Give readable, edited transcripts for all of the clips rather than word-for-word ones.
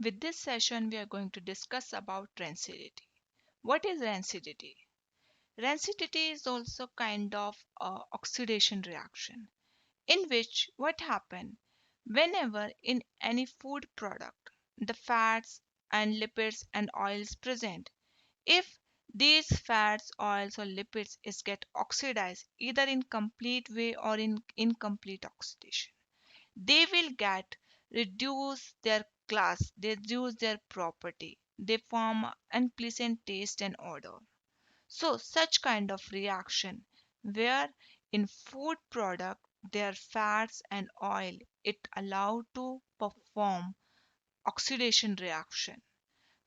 With this session, we are going to discuss about rancidity. What is rancidity? Rancidity is also kind of a oxidation reaction in which what happen whenever in any food product the fats and lipids and oils present, if these fats, oils or lipids is get oxidized either in complete way or in incomplete oxidation, they will get reduce their class, they reduce their property, they form unpleasant taste and odor. So such kind of reaction where in food product their fats and oil it allow to perform oxidation reaction.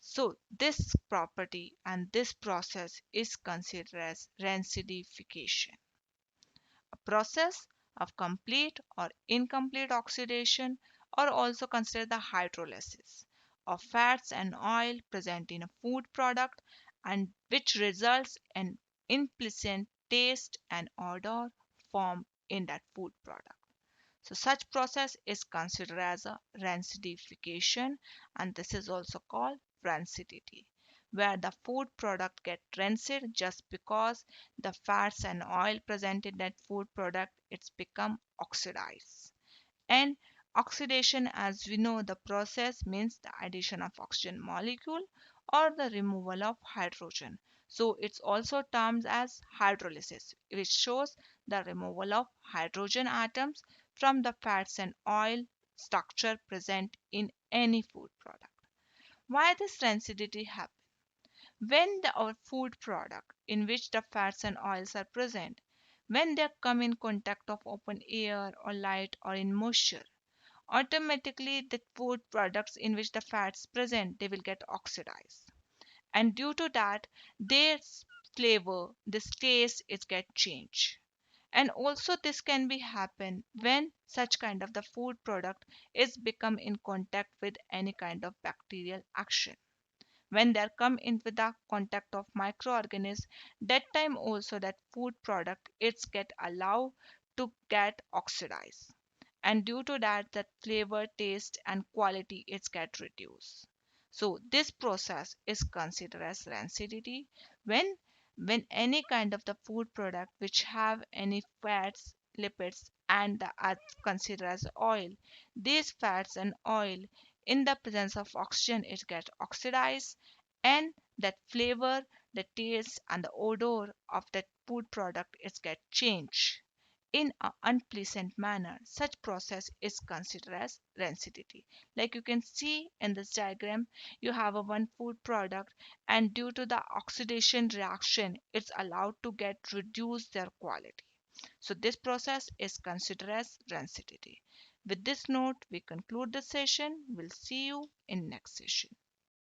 So this property and this process is considered as rancidification, a process of complete or incomplete oxidation, or also consider the hydrolysis of fats and oil present in a food product and which results in unpleasant taste and odor formed in that food product. So such process is considered as a rancidification, and this is also called rancidity, where the food product get rancid just because the fats and oil present in that food product it's become oxidized. And oxidation, as we know, the process means the addition of oxygen molecule or the removal of hydrogen. So it's also termed as hydrolysis, which shows the removal of hydrogen atoms from the fats and oil structure present in any food product. Why this rancidity happens? When our food product in which the fats and oils are present, when they come in contact of open air or light or in moisture, automatically the food products in which the fats present they will get oxidized, and due to that their flavor, this taste is get changed. And also this can be happen when such kind of the food product is become in contact with any kind of bacterial action, when they come into the contact of microorganisms, that time also that food product it's get allowed to get oxidized, and due to that that flavor, taste and quality it's get reduced. So this process is considered as rancidity when any kind of the food product which have any fats, lipids and the are considered as oil, these fats and oil in the presence of oxygen it get oxidized, and that flavor, the taste and the odor of that food product is get changed in an unpleasant manner. Such process is considered as rancidity. Like you can see in this diagram, you have a one food product, and due to the oxidation reaction it's allowed to get reduce their quality. So this process is considered as rancidity. With this note we conclude the session. We'll see you in next session.